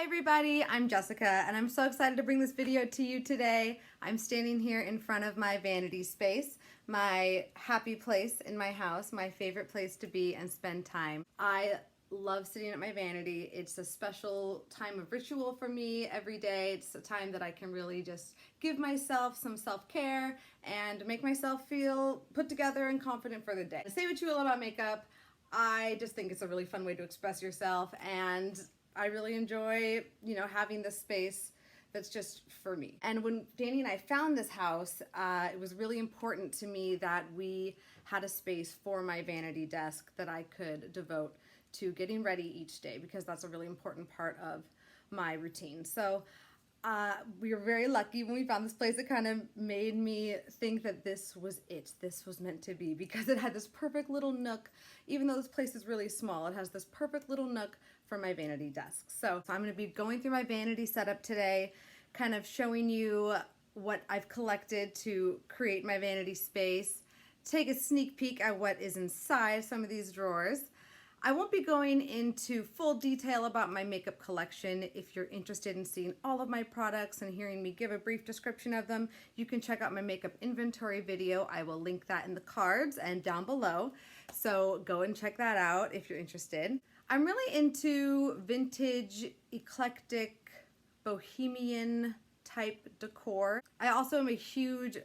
Hi everybody, I'm Jessica and I'm so excited to bring this video to you today. I'm standing here in front of my vanity space, my happy place in my house, my favorite place to be and spend time. I love sitting at my vanity. It's a special time of ritual for me every day. It's a time that I can really just give myself some self-care and make myself feel put together and confident for the day. Say what you will about makeup, I just think it's a really fun way to express yourself, and I really enjoy, having this space that's just for me. And when Danny and I found this house, it was really important to me that we had a space for my vanity desk that I could devote to getting ready each day, because that's a really important part of my routine. So we were very lucky when we found this place. It kind of made me think that this was it. This was meant to be, because it had this perfect little nook. Even though this place is really small, it has this perfect little nook for my vanity desk. So I'm going to be going through my vanity setup today, kind of showing you what I've collected to create my vanity space, take a sneak peek at what is inside some of these drawers. I won't be going into full detail about my makeup collection. If you're interested in seeing all of my products and hearing me give a brief description of them, you can check out my makeup inventory video. I will link that in the cards and down below. So go and check that out if you're interested. I'm really into vintage, eclectic, bohemian type decor. I also am a huge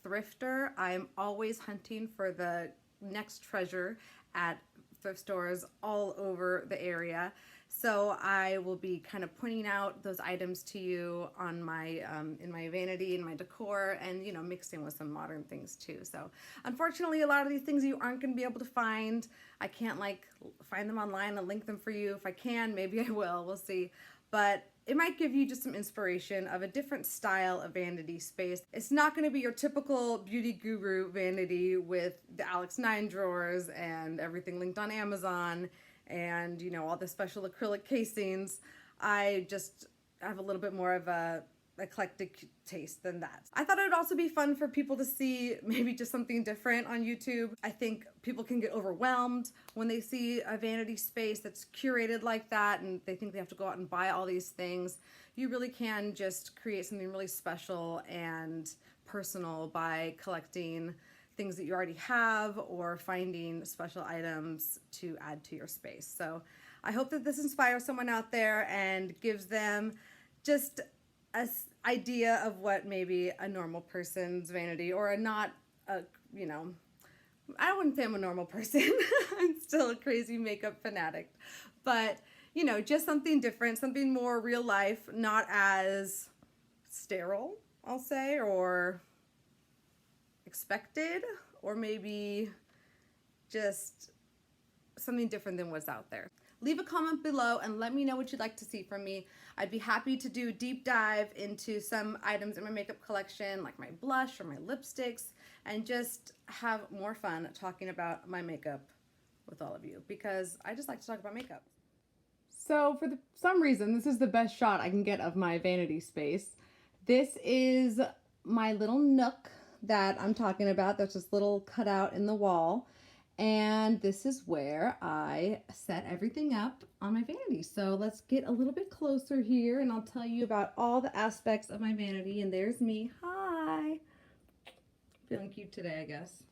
thrifter. I'm always hunting for the next treasure at thrift stores all over the area. So I will be kind of pointing out those items to you on my in my vanity and my decor, and mixing with some modern things too. So unfortunately, a lot of these things you aren't going to be able to find. I can't find them online and link them for you. If I can, maybe I will. We'll see. But it might give you just some inspiration of a different style of vanity space. It's not going to be your typical beauty guru vanity with the Alex 9 drawers and everything linked on Amazon and all the special acrylic casings. I just have a little bit more of a eclectic taste than that. I thought it would also be fun for people to see maybe just something different on YouTube. I think people can get overwhelmed when they see a vanity space that's curated like that and they think they have to go out and buy all these things. You really can just create something really special and personal by collecting things that you already have or finding special items to add to your space. So I hope that this inspires someone out there and gives them just an idea of what maybe a normal person's vanity, or I wouldn't say I'm a normal person. I'm still a crazy makeup fanatic, but just something different, something more real life, not as sterile, I'll say, or expected, or maybe just something different than what's out there. Leave a comment below and let me know what you'd like to see from me. I'd be happy to do a deep dive into some items in my makeup collection, like my blush or my lipsticks, and just have more fun talking about my makeup with all of you, because I just like to talk about makeup. So for some reason, this is the best shot I can get of my vanity space. This is my little nook that I'm talking about. There's this little cutout in the wall. And this is where I set everything up on my vanity. So let's get a little bit closer here and I'll tell you about all the aspects of my vanity. And there's me. Hi. Feeling cute today, I guess.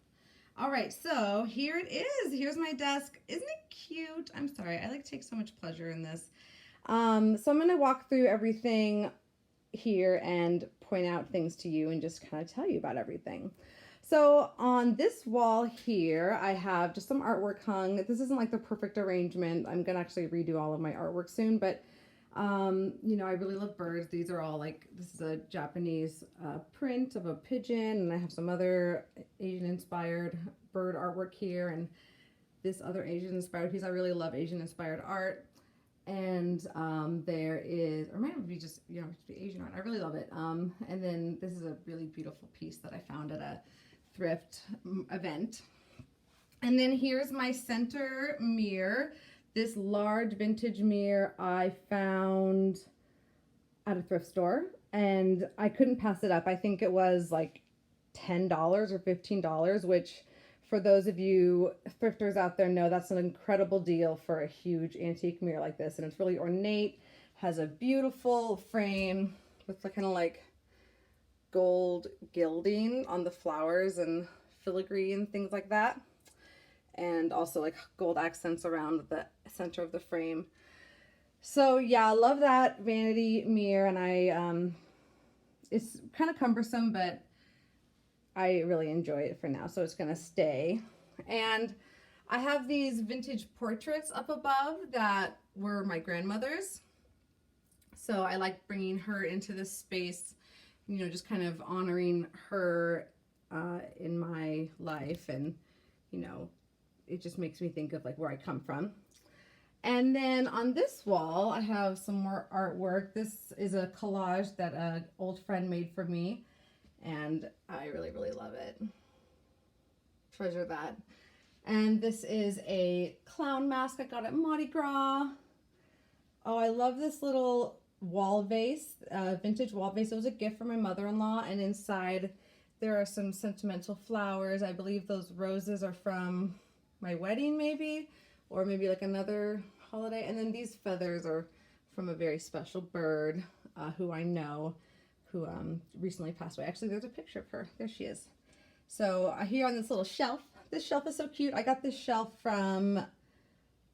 All right, so here it is. Here's my desk. Isn't it cute? I'm sorry, I take so much pleasure in this. So I'm gonna walk through everything here and point out things to you and just kind of tell you about everything. So on this wall here, I have just some artwork hung. This isn't the perfect arrangement. I'm gonna actually redo all of my artwork soon, but I really love birds. These are all this is a Japanese print of a pigeon, and I have some other Asian inspired bird artwork here, and this other Asian inspired piece. I really love Asian inspired art. And there is, or might be just, just be Asian art. I really love it. And then this is a really beautiful piece that I found at a thrift event. And then here's my center mirror. This large vintage mirror I found at a thrift store, and I couldn't pass it up. I think it was $10 or $15, which for those of you thrifters out there know that's an incredible deal for a huge antique mirror like this. And it's really ornate, Has a beautiful frame with kind of like gold gilding on the flowers and filigree and things like that. And also like gold accents around the center of the frame. So yeah, I love that vanity mirror, and it's kind of cumbersome, but I really enjoy it for now, so it's gonna stay. And I have these vintage portraits up above that were my grandmother's. So I like bringing her into this space, you know, just kind of honoring her in my life, and you know, it just makes me think of like where I come from. And then on this wall, I have some more artwork. This is a collage that an old friend made for me, and I really, really love it. Treasure that. And this is a clown mask I got at Mardi Gras. Oh, I love this little wall vase, vintage wall vase. It was a gift from my mother-in-law, and inside there are some sentimental flowers. I believe those roses are from my wedding, maybe, or maybe like another holiday. And then these feathers are from a very special bird who I know, who recently passed away. Actually, there's a picture of her. There she is. So here on this little shelf, this shelf is so cute. I got this shelf from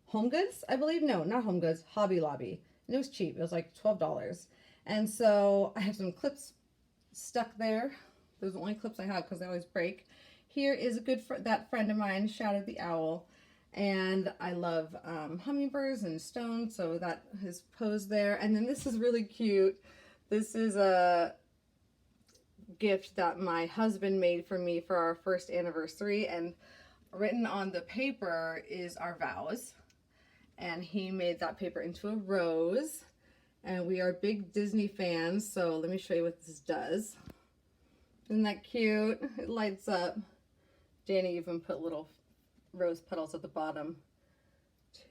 Home Goods, I believe. No, not Home Goods, Hobby Lobby. And it was cheap. It was like $12. And so I have some clips stuck there. Those are the only clips I have because they always break. Here is a good that friend of mine, Shadow the Owl. And I love hummingbirds and stones, so that is posed there. And then this is really cute. This is a gift that my husband made for me for our first anniversary, and written on the paper is our vows. And he made that paper into a rose, and we are big Disney fans, so let me show you what this does. Isn't that cute? It lights up. Danny even put little rose petals at the bottom.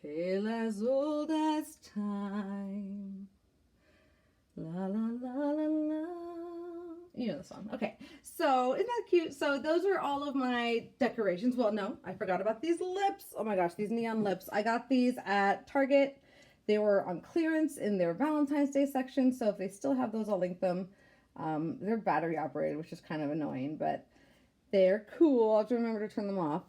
Tale as old as time. La la la la la. You know the song. Okay, so isn't that cute? So those are all of my decorations. Well, no, I forgot about these lips. Oh my gosh, these neon lips. I got these at Target. They were on clearance in their Valentine's Day section, so if they still have those, I'll link them. They're battery operated, which is kind of annoying, but they're cool. I'll have to remember to turn them off.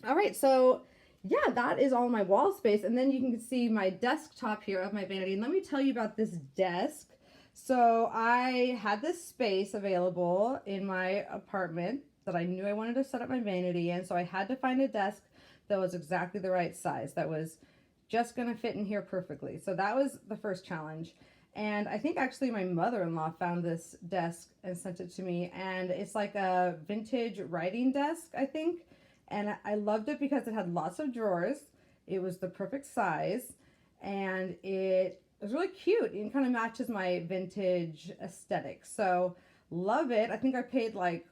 All right, so yeah, that is all my wall space. And then you can see my desktop here of my vanity. And let me tell you about this desk. So I had this space available in my apartment that I knew I wanted to set up my vanity in. So I had to find a desk that was exactly the right size, that was just going to fit in here perfectly. So that was the first challenge. And I think actually my mother-in-law found this desk and sent it to me. And it's like a vintage writing desk, I think. And I loved it because it had lots of drawers. It was the perfect size. And it was really cute. It kind of matches my vintage aesthetic. So love it. I think I paid like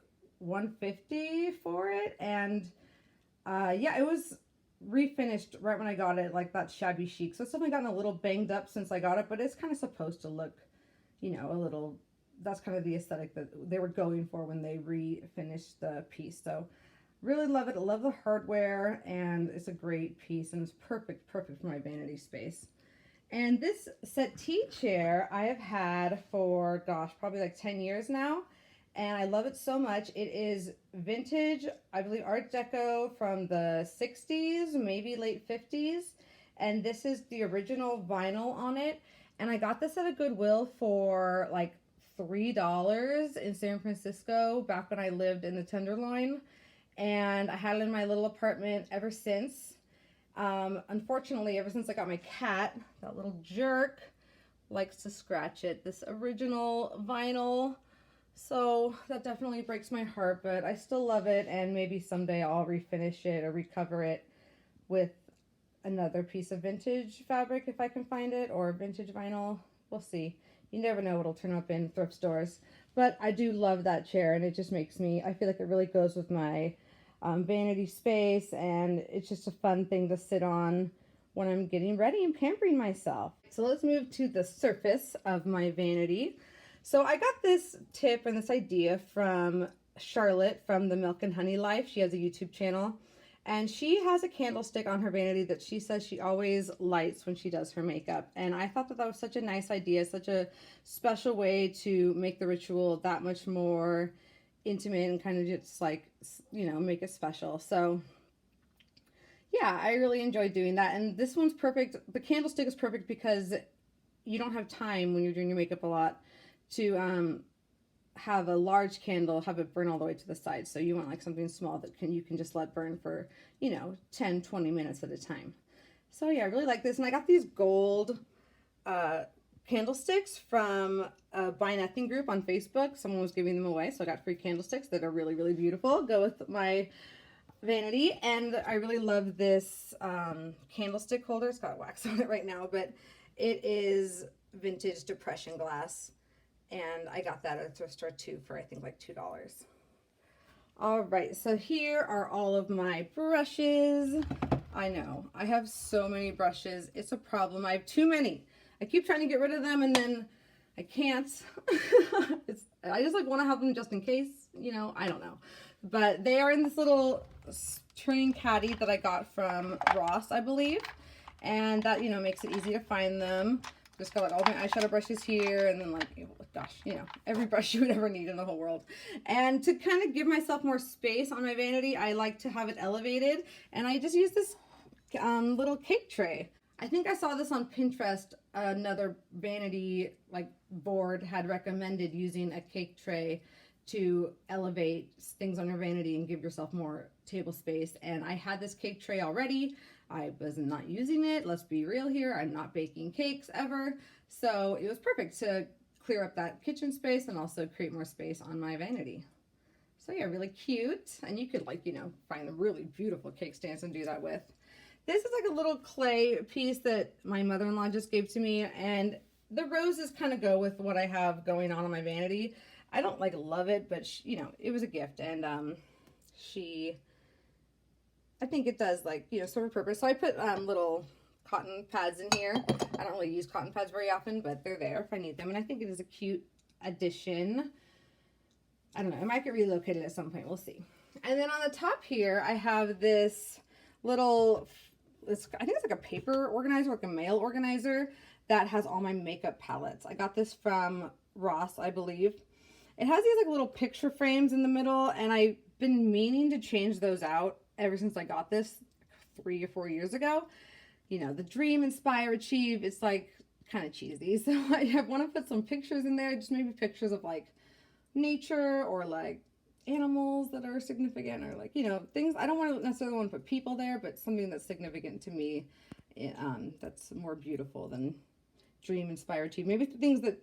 $150 for it. And yeah, it was refinished right when I got it, like that shabby chic. So it's definitely gotten a little banged up since I got it, but it's kind of supposed to look, you know, a little, that's kind of the aesthetic that they were going for when they refinished the piece. So really love it. I love the hardware, and it's a great piece, and it's perfect for my vanity space. And this settee chair I have had for, gosh, probably like 10 years now. And I love it so much. It is vintage, I believe Art Deco from the 60s, maybe late 50s. And this is the original vinyl on it. And I got this at a Goodwill for like $3 in San Francisco back when I lived in the Tenderloin. And I had it in my little apartment ever since. Unfortunately, ever since I got my cat, that little jerk likes to scratch it. This original vinyl. So that definitely breaks my heart, but I still love it, and maybe someday I'll refinish it or recover it with another piece of vintage fabric if I can find it, or vintage vinyl. We'll see. You never know what'll turn up in thrift stores. But I do love that chair, and it just makes me, I feel like it really goes with my vanity space, and it's just a fun thing to sit on when I'm getting ready and pampering myself. So let's move to the surface of my vanity. So I got this tip and this idea from Charlotte from the Milk and Honey Life. She has a YouTube channel, And she has a candlestick on her vanity that she says she always lights when she does her makeup. And I thought that that was such a nice idea, such a special way to make the ritual that much more intimate and kind of just like, you know, make it special. So yeah, I really enjoyed doing that. And this one's perfect. The candlestick is perfect because you don't have time when you're doing your makeup a lot to have a large candle, have it burn all the way to the side. So you want like something small that you can just let burn for, you know, 10, 20 minutes at a time. So yeah, I really like this. And I got these gold candlesticks from a Buy Nothing group on Facebook. Someone was giving them away, so I got free candlesticks that are really, really beautiful. Go with my vanity. And I really love this candlestick holder. It's got wax on it right now, but it is vintage depression glass. And I got that at a thrift store too for I think like $2. All right, so here are all of my brushes. I know, I have so many brushes. It's a problem. I have too many. I keep trying to get rid of them and then I can't. I just like want to have them just in case, you know, I don't know. But they are in this little turning caddy that I got from Ross, I believe. And that, you know, makes it easy to find them. Just got like all my eyeshadow brushes here, and then like, gosh, you know, every brush you would ever need in the whole world. And to kind of give myself more space on my vanity, I like to have it elevated, and I just use this little cake tray. I think I saw this on Pinterest. Another vanity like board had recommended using a cake tray to elevate things on your vanity and give yourself more table space. And I had this cake tray already. I was not using it. Let's be real here. I'm not baking cakes ever. So it was perfect to clear up that kitchen space and also create more space on my vanity. So yeah, really cute. And you could like, you know, find really beautiful cake stands and do that with. This is like a little clay piece that my mother-in-law just gave to me. And the roses kind of go with what I have going on my vanity. I don't like love it, but she, you know, it was a gift. And I think it does like, you know, serve a purpose. So I put little cotton pads in here. I don't really use cotton pads very often, but they're there if I need them. And I think it is a cute addition. I don't know. I might get relocated at some point. We'll see. And then on the top here, I have this little, I think it's like a paper organizer, like a mail organizer that has all my makeup palettes. I got this from Ross, I believe. It has these like little picture frames in the middle, and I've been meaning to change those out ever since I got this 3 or 4 years ago. You know, the dream, inspire, achieve, it's like kind of cheesy. So I want to put some pictures in there, just maybe pictures of like nature or like animals that are significant or like, you know, things. I don't necessarily want to put people there, but something that's significant to me, that's more beautiful than dream, inspire, achieve. Maybe things that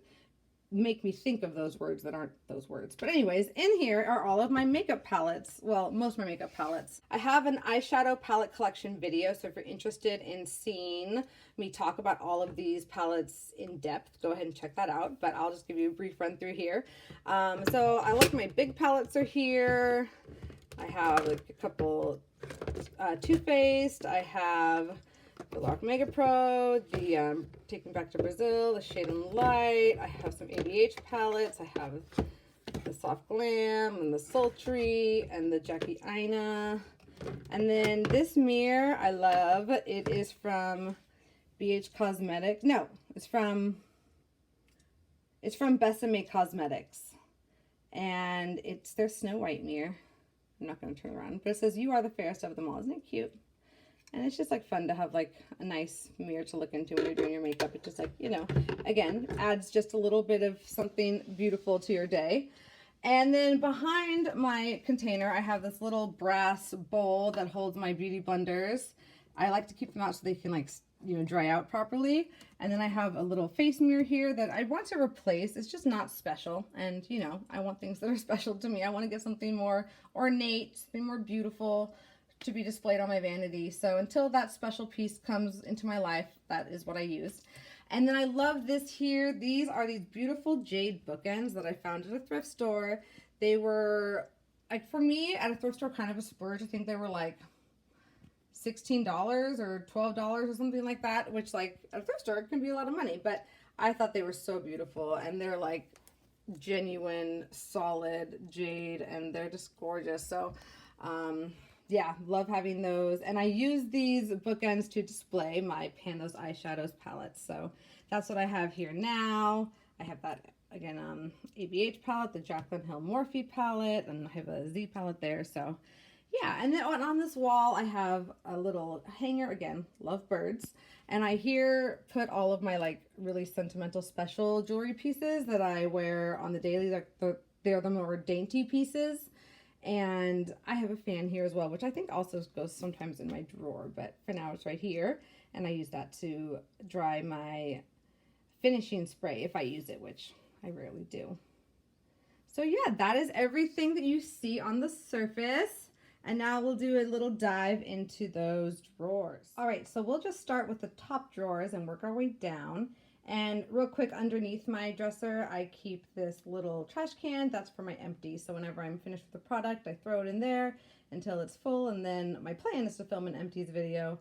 make me think of those words that aren't those words. But anyways, in here are all of my makeup palettes. Well, most of my makeup palettes. I have an eyeshadow palette collection video, so if you're interested in seeing me talk about all of these palettes in depth, go ahead and check that out. But I'll just give you a brief run through here. So I like my big palettes are here. I have like a couple Too Faced. I have the Lock Mega Pro, the Taking Back to Brazil, the Shade and Light. I have some ABH palettes. I have the Soft Glam and the Sultry and the Jackie Aina. And then this mirror I love. It is from BH Cosmetics. No, it's from Besame Cosmetics. And it's their Snow White mirror. I'm not going to turn around. But it says, "You are the fairest of them all." Isn't it cute? And it's just like fun to have like a nice mirror to look into when you're doing your makeup. It just like, you know, again, adds just a little bit of something beautiful to your day. And then behind my container, I have this little brass bowl that holds my beauty blenders. I like to keep them out so they can like, you know, dry out properly. And then I have a little face mirror here that I want to replace. It's just not special. And, you know, I want things that are special to me. I want to get something more ornate, something more beautiful to be displayed on my vanity. So until that special piece comes into my life, that is what I use. And then I love this here. These are these beautiful jade bookends that I found at a thrift store. They were, like, for me, at a thrift store, kind of a splurge. I think they were like $16 or $12 or something like that, which like at a thrift store can be a lot of money, but I thought they were so beautiful, and they're like genuine solid jade, and they're just gorgeous. So yeah, love having those. And I use these bookends to display my Pan Those Eyeshadows palettes. So that's what I have here now. I have that, again, ABH palette, the Jaclyn Hill Morphe palette, and I have a Z palette there. So yeah, and then on this wall, I have a little hanger. Again, love birds. And I here put all of my like really sentimental special jewelry pieces that I wear on the daily. They're the more dainty pieces. And I have a fan here as well, which I think also goes sometimes in my drawer, but for now it's right here. And I use that to dry my finishing spray if I use it, which I rarely do. So yeah, that is everything that you see on the surface. And now we'll do a little dive into those drawers. All right, so we'll just start with the top drawers and work our way down. And real quick, underneath my dresser, I keep this little trash can. That's for my empty. So whenever I'm finished with the product, I throw it in there until it's full. And then my plan is to film an empties video.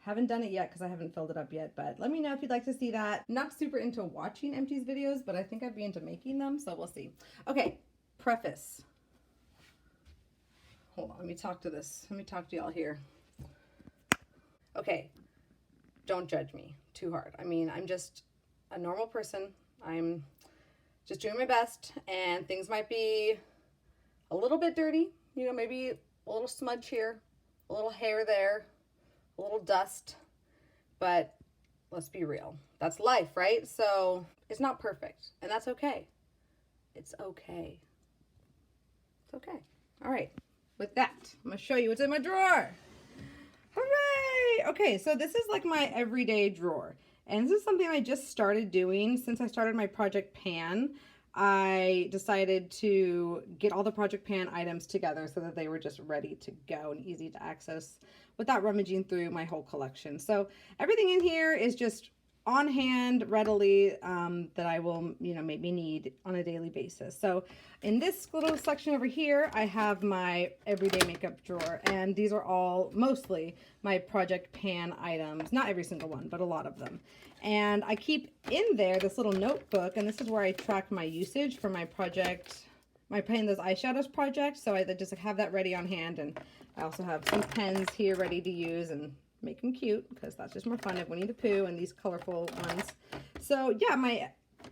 Haven't done it yet because I haven't filled it up yet, but let me know if you'd like to see that. Not super into watching empties videos, but I think I'd be into making them, so we'll see. Okay, preface. Hold on, let me talk to this. Let me talk to y'all here. Okay, don't judge me too hard. I mean, I'm just a normal person. I'm just doing my best, and things might be a little bit dirty, you know, maybe a little smudge here, a little hair there, a little dust, but let's be real. That's life, right? So it's not perfect, and that's okay. It's okay. It's okay. All right, with that, I'm gonna show you what's in my drawer. Hooray! Okay, so this is like my everyday drawer. And this is something I just started doing since I started my Project Pan. I decided to get all the Project Pan items together so that they were just ready to go and easy to access without rummaging through my whole collection. So everything in here is just on hand readily that I will, you know, maybe need on a daily basis. So in this little section over here, I have my everyday makeup drawer, and these are all mostly my Project Pan items. Not every single one, but a lot of them. And I keep in there this little notebook, and this is where I track my usage for my project, my Pan Those Eyeshadows project. So I just have that ready on hand, and I also have some pens here ready to use and make them cute because that's just more fun. I have Winnie the Pooh and these colorful ones. So yeah, my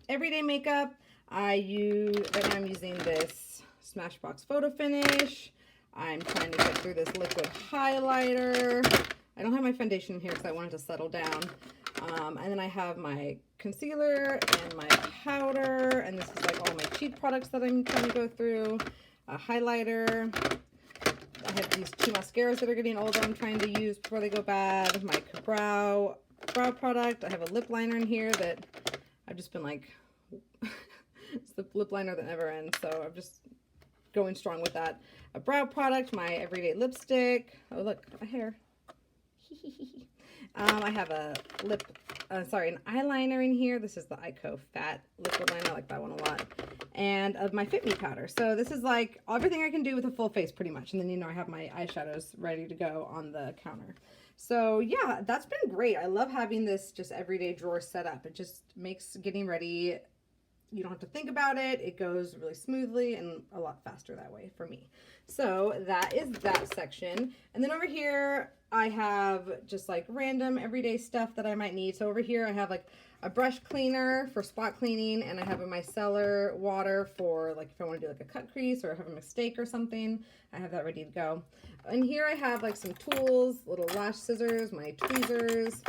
everyday makeup, right now I'm using this Smashbox Photo Finish. I'm trying to get through this liquid highlighter. I don't have my foundation here because I wanted to settle down. And then I have my concealer and my powder, and this is like all my cheap products that I'm trying to go through. A highlighter. I have these two mascaras that are getting old that I'm trying to use before they go bad. My brow product. I have a lip liner in here that I've just been like, it's the lip liner that never ends, so I'm just going strong with that. A brow product, my everyday lipstick. Oh look, a hair. I have a an eyeliner in here. This is the Ico Fat Liquid Liner. I like that one a lot. And of my Fit Me powder. So this is like everything I can do with a full face pretty much. And then, you know, I have my eyeshadows ready to go on the counter. So yeah, that's been great. I love having this just everyday drawer set up. It just makes getting ready, you don't have to think about it. It goes really smoothly and a lot faster that way for me. So that is that section. And then over here, I have just like random everyday stuff that I might need. So over here, I have like a brush cleaner for spot cleaning, and I have a micellar water for like if I want to do like a cut crease or have a mistake or something, I have that ready to go. And here I have like some tools, little lash scissors, my tweezers,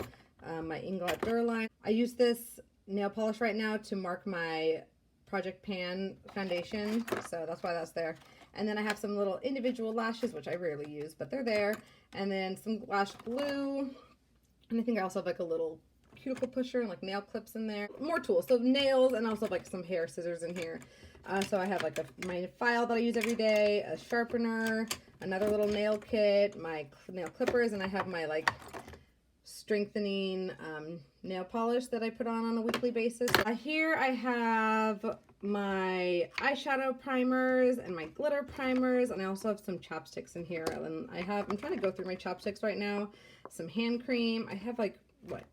my Inglot Durline. I use this nail polish right now to mark my Project Pan foundation, so that's why that's there. And then I have some little individual lashes, which I rarely use, but they're there. And then some lash glue, and I think I also have like a little cuticle pusher and like nail clips in there. More tools, so nails, and also like some hair scissors in here. So I have like my file that I use every day, a sharpener, another little nail kit, my nail clippers, and I have my like strengthening nail polish that I put on a weekly basis. Here I have my eyeshadow primers and my glitter primers, and I also have some chapsticks in here. And I'm trying to go through my chapsticks right now. Some hand cream. I have like, what,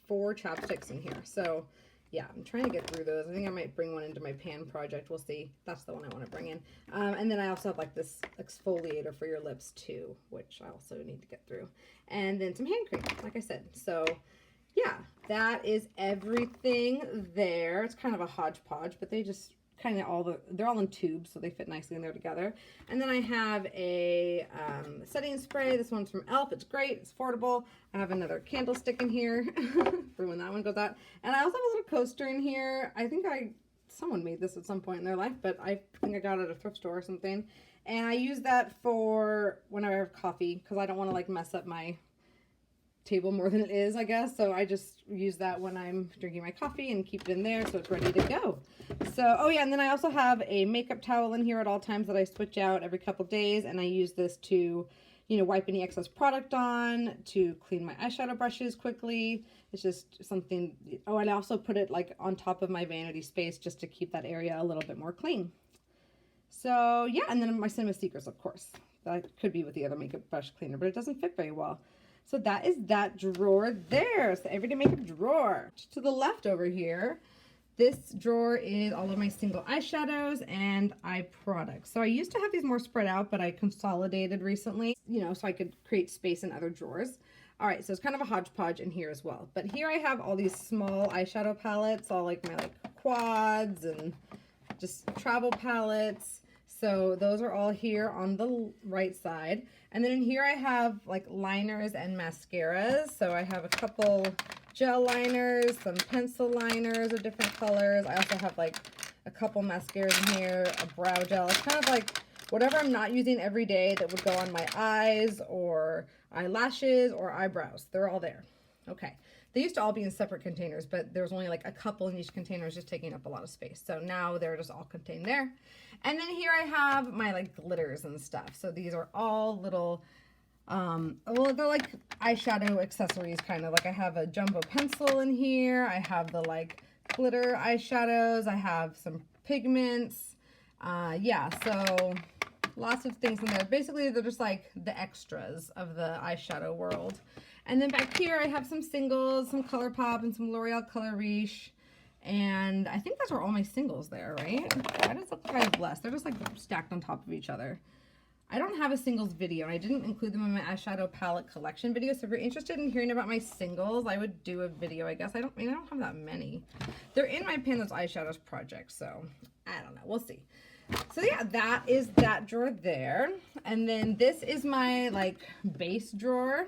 4 chapsticks in here. So yeah, I'm trying to get through those. I think I might bring one into my pan project. We'll see. That's the one I want to bring in. And then I also have like this exfoliator for your lips too, which I also need to get through. And then some hand cream, like I said. So yeah, that is everything there. It's kind of a hodgepodge, but they just kind of they're all in tubes, so they fit nicely in there together. And then I have a setting spray. This one's from e.l.f. It's great. It's affordable. I have another candlestick in here for when that one goes out. And I also have a little coaster in here. I think someone made this at some point in their life, but I think I got it at a thrift store or something. And I use that for when I have coffee, because I don't want to like mess up my table more than it is, I guess. So I just use that when I'm drinking my coffee and keep it in there so it's ready to go. So, oh yeah, and then I also have a makeup towel in here at all times that I switch out every couple days, and I use this to, you know, wipe any excess product on, to clean my eyeshadow brushes quickly. It's just something. Oh, and I also put it like on top of my vanity space just to keep that area a little bit more clean. So yeah, and then my Cinema Secrets, of course. That could be with the other makeup brush cleaner, but it doesn't fit very well. So that is that drawer there. So everyday makeup drawer. To the left over here, this drawer is all of my single eyeshadows and eye products. So I used to have these more spread out, but I consolidated recently, you know, so I could create space in other drawers. All right, so it's kind of a hodgepodge in here as well. But here I have all these small eyeshadow palettes, all like my quads and just travel palettes. So those are all here on the right side. And then in here I have like liners and mascaras. So I have a couple gel liners, some pencil liners of different colors. I also have like a couple mascaras in here, a brow gel. It's kind of like whatever I'm not using every day that would go on my eyes or eyelashes or eyebrows. They're all there. Okay. They used to all be in separate containers, but there was only like a couple in each container, just taking up a lot of space. So now they're just all contained there. And then here I have my like glitters and stuff. So these are all little, well, they're like eyeshadow accessories kind of. Like I have a jumbo pencil in here. I have the like glitter eyeshadows. I have some pigments. Yeah, so lots of things in there. Basically, they're just like the extras of the eyeshadow world. And then back here, I have some singles, some ColourPop, and some L'Oreal Color Riche. And I think those are all my singles there, right? Why does it look like I have less? They're just like stacked on top of each other. I don't have a singles video, and I didn't include them in my eyeshadow palette collection video. So if you're interested in hearing about my singles, I would do a video, I guess. I don't have that many. They're in my Pan Those Eyeshadows project, so I don't know. We'll see. So yeah, that is that drawer there. And then this is my like base drawer.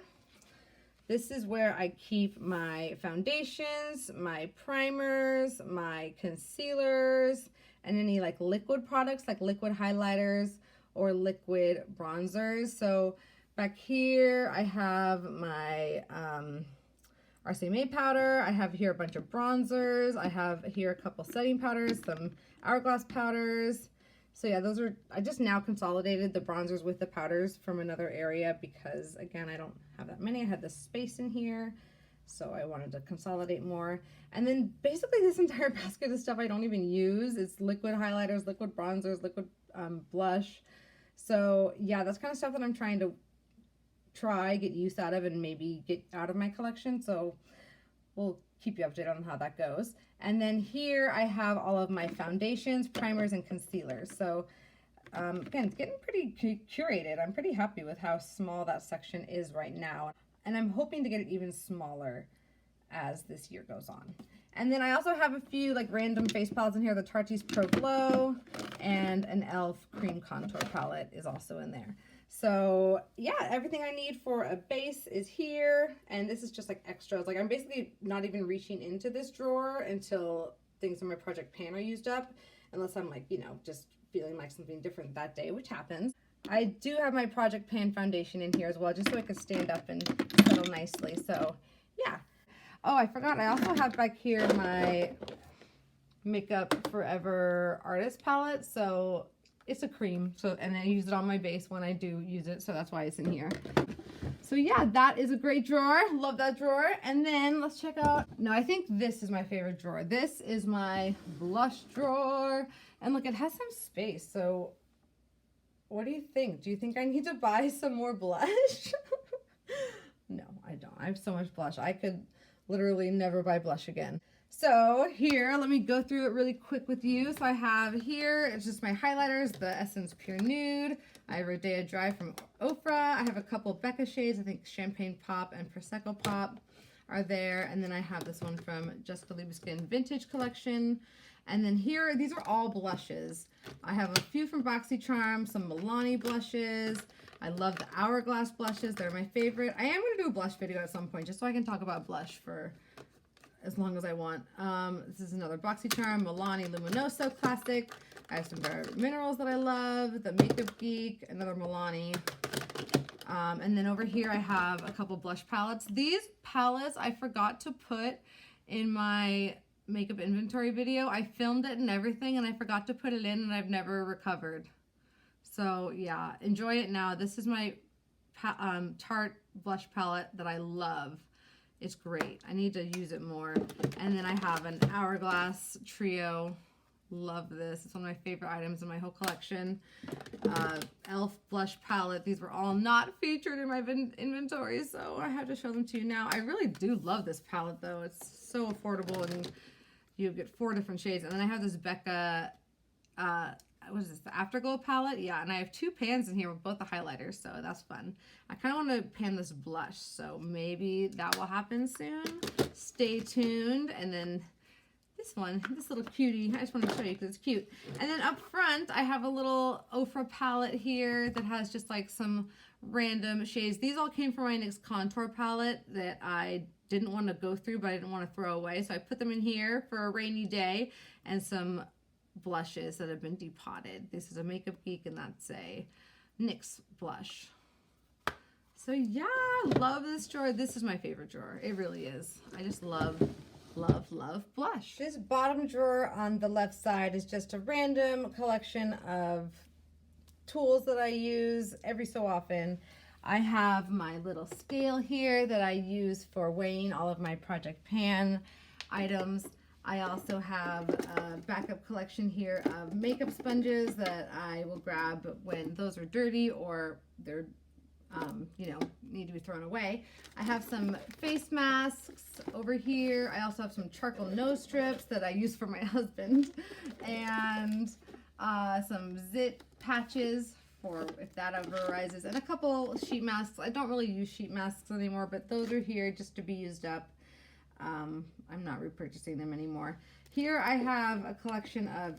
This is where I keep my foundations, my primers, my concealers, and any like liquid products like liquid highlighters or liquid bronzers. So back here I have my RCMA powder. I have here a bunch of bronzers. I have here a couple setting powders, some Hourglass powders. So yeah, those are, I just now consolidated the bronzers with the powders from another area because again, I don't have that many. I had this space in here, so I wanted to consolidate more. And then basically this entire basket of stuff I don't even use. It's liquid highlighters, liquid bronzers, liquid blush. So yeah, that's kind of stuff that I'm trying to get use out of and maybe get out of my collection. So we'll keep you updated on how that goes. And then here I have all of my foundations, primers, and concealers. So again, it's getting pretty curated. I'm pretty happy with how small that section is right now. And I'm hoping to get it even smaller as this year goes on. And then I also have a few like random face palettes in here. The Tarte's Pro Glow and an e.l.f. cream contour palette is also in there. So yeah, everything I need for a base is here, and this is just like extras. Like I'm basically not even reaching into this drawer until things in my Project Pan are used up, unless I'm like, you know, just feeling like something different that day, which happens. I do have my Project Pan foundation in here as well, just so I can stand up and settle nicely. So yeah. Oh, I forgot, I also have back here my Makeup Forever Artist palette. So it's a cream, so, and I use it on my base when I do use it, so that's why it's in here. So yeah, that is a great drawer. Love that drawer. And then let's check out, no, I think this is my favorite drawer. This is my blush drawer. And look, it has some space. So what do you think? Do you think I need to buy some more blush? No, I don't. I have so much blush. I could literally never buy blush again. So here, let me go through it really quick with you. So I have here, it's just my highlighters, the Essence Pure Nude. I have Rodeo Dry from Ofra. I have a couple Becca shades, I think Champagne Pop and Prosecco Pop are there. And then I have this one from Jessica Liebeskin Vintage Collection. And then here, these are all blushes. I have a few from BoxyCharm, some Milani blushes. I love the Hourglass blushes. They're my favorite. I am going to do a blush video at some point, just so I can talk about blush for as long as I want. This is another BoxyCharm Milani Luminoso Classic. I have some Bare Minerals that I love. The Makeup Geek, another Milani. And then over here I have a couple blush palettes. These palettes I forgot to put in my makeup inventory video. I filmed it and everything, and I forgot to put it in, and I've never recovered. So yeah, enjoy it now. This is my Tarte blush palette that I love. It's great. I need to use it more. And then I have an Hourglass Trio. Love this. It's one of my favorite items in my whole collection. e.l.f. blush palette. These were all not featured in my inventory, so I have to show them to you now. I really do love this palette, though. It's so affordable, and you get 4 different shades. And then I have this Becca, what is this, the Afterglow palette? Yeah, and I have 2 pans in here with both the highlighters, so that's fun. I kind of want to pan this blush, so maybe that will happen soon. Stay tuned. And then this one, this little cutie, I just want to show you because it's cute. And then up front, I have a little Ofra palette here that has just like some random shades. These all came from my NYX contour palette that I didn't want to go through, but I didn't want to throw away. So I put them in here for a rainy day, and some blushes that have been depotted. This is a Makeup Geek, and that's a NYX blush. So yeah, love this drawer. This is my favorite drawer. It really is. I just love blush. This bottom drawer on the left side is just a random collection of tools that I use every so often. I have my little scale here that I use for weighing all of my Project Pan items. I also have a backup collection here of makeup sponges that I will grab when those are dirty or they're you know, need to be thrown away. I have some face masks over here. I also have some charcoal nose strips that I use for my husband, and some zit patches for if that ever arises, and a couple sheet masks. I don't really use sheet masks anymore, but those are here just to be used up. I'm not repurchasing them anymore. Here I have a collection of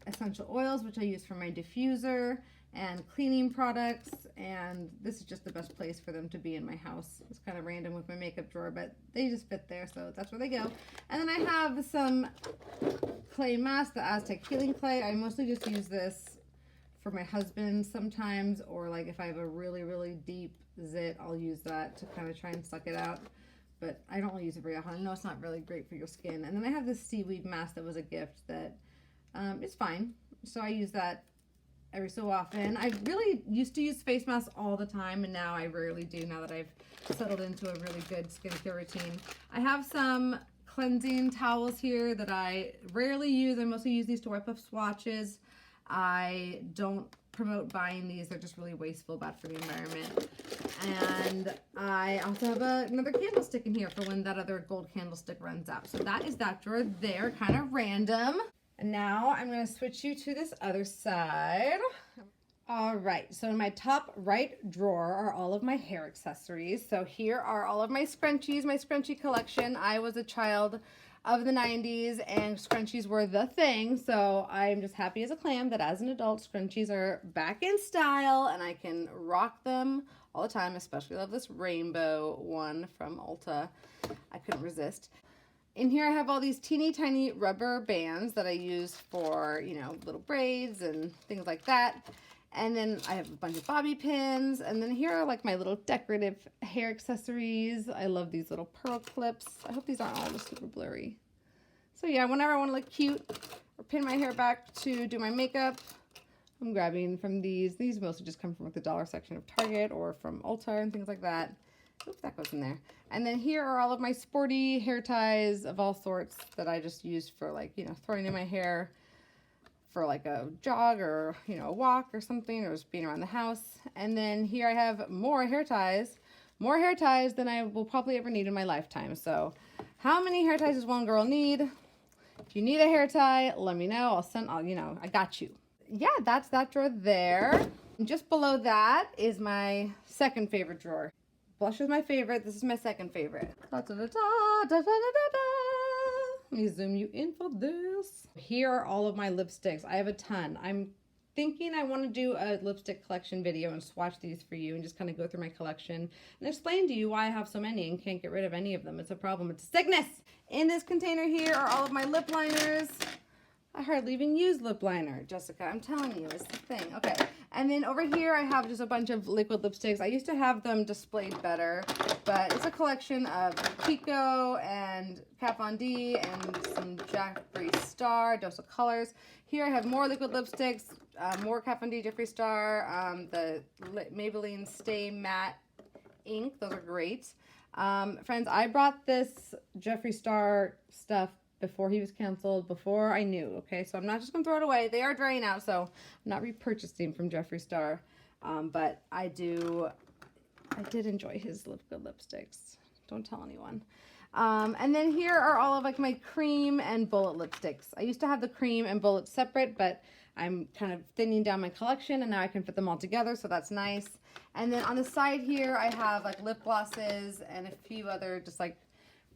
essential oils, which I use for my diffuser and cleaning products, and this is just the best place for them to be in my house. It's kind of random with my makeup drawer, but they just fit there, so that's where they go. And then I have some clay masks, the Aztec Healing Clay. I mostly just use this for my husband sometimes, or like if I have a really deep zit, I'll use that to kind of try and suck it out. But I don't really use it very often. I know it's not really great for your skin. And then I have this seaweed mask that was a gift that is fine. So I use that every so often. I really used to use face masks all the time, and now I rarely do, now that I've settled into a really good skincare routine. I have some cleansing towels here that I rarely use. I mostly use these to wipe up swatches. I don't promote buying these. They're just really wasteful, bad for the environment. And I also have another candlestick in here for when that other gold candlestick runs out. So that is that drawer there, kind of random. And now I'm going to switch you to this other side. All right, so in my top right drawer are all of my hair accessories. So here are all of my scrunchies, my scrunchie collection. I was a child of the 90s, and scrunchies were the thing. So I'm just happy as a clam that as an adult, scrunchies are back in style, and I can rock them all the time. Especially love this rainbow one from Ulta. I couldn't resist. In here I have all these teeny tiny rubber bands that I use for, you know, little braids and things like that. And then I have a bunch of bobby pins. And then here are like my little decorative hair accessories. I love these little pearl clips. I hope these aren't all just super blurry. So yeah, whenever I want to look cute or pin my hair back to do my makeup, I'm grabbing from these. These mostly just come from like the dollar section of Target or from Ulta and things like that. Oops, that goes in there. And then here are all of my sporty hair ties of all sorts that I just use for, like, you know, throwing in my hair for like a jog or, you know, a walk or something, or just being around the house. And then here I have more hair ties than I will probably ever need in my lifetime. So How many hair ties does one girl need? If you need a hair tie, let me know. I got you. Yeah, that's that drawer there. And just below that is my second favorite drawer. Blush is my favorite. This is my second favorite. Da, da, da, da, da, da, da, da. Let me zoom you in for this. Here are all of my lipsticks. I have a ton. I'm thinking I want to do a lipstick collection video and swatch these for you and just kind of go through my collection and explain to you why I have so many and can't get rid of any of them. It's a problem. It's a sickness. In this container here are all of my lip liners. I hardly even use lip liner, Jessica. I'm telling you, it's the thing. Okay, and then over here I have just a bunch of liquid lipsticks. I used to have them displayed better, but it's a collection of Pico and Kat Von D and some Jeffree Star, Dose of Colors. Here I have more liquid lipsticks, more Kat Von D, Jeffree Star, the Maybelline Stay Matte Ink. Those are great. Friends, I brought this Jeffree Star stuff before he was canceled, before I knew, okay? So I'm not just gonna throw it away. They are drying out, so I'm not repurchasing from Jeffree Star. But I did enjoy his liquid lipsticks. Don't tell anyone. And then here are all of like my cream and bullet lipsticks. I used to have the cream and bullet separate, but I'm kind of thinning down my collection and now I can fit them all together, so that's nice. And then on the side here, I have like lip glosses and a few other just like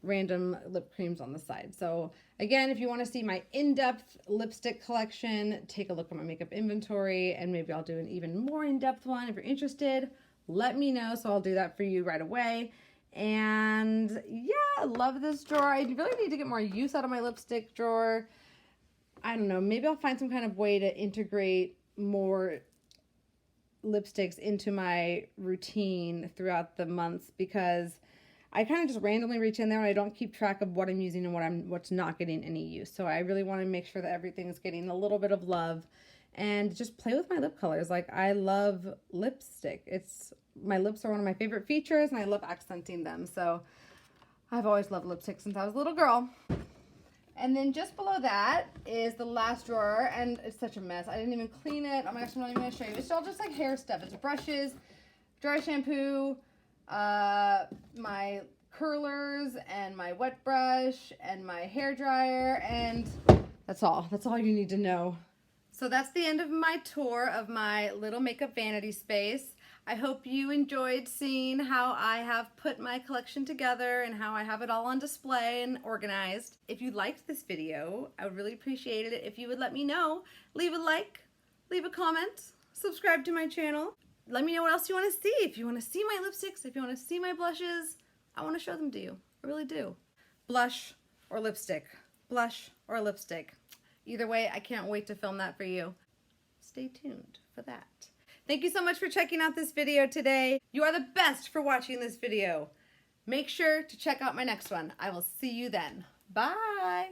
random lip creams on the side. So again, if you want to see my in-depth lipstick collection, take a look at my makeup inventory and maybe I'll do an even more in-depth one. If you're interested, let me know, so I'll do that for you right away. And yeah, I love this drawer. I really need to get more use out of my lipstick drawer. I don't know, maybe I'll find some kind of way to integrate more lipsticks into my routine throughout the months, because I kind of just randomly reach in there and I don't keep track of what I'm using and what's not getting any use. So I really want to make sure that everything is getting a little bit of love and just play with my lip colors. Like, I love lipstick. My lips are one of my favorite features and I love accenting them. So I've always loved lipstick since I was a little girl. And then just below that is the last drawer, and it's such a mess. I didn't even clean it. Oh my gosh, I'm not even going to show you. It's all just like hair stuff. It's brushes, dry shampoo, my curlers and my wet brush and my hair dryer, and that's all you need to know. So that's the end of my tour of my little makeup vanity space. I hope you enjoyed seeing how I have put my collection together and how I have it all on display and organized. If you liked this video, I would really appreciate it if you would let me know. Leave a like, leave a comment, subscribe to my channel. Let me know what else you want to see. If you want to see my lipsticks, if you want to see my blushes, I want to show them to you. I really do. Blush or lipstick. Blush or lipstick. Either way, I can't wait to film that for you. Stay tuned for that. Thank you so much for checking out this video today. You are the best for watching this video. Make sure to check out my next one. I will see you then. Bye.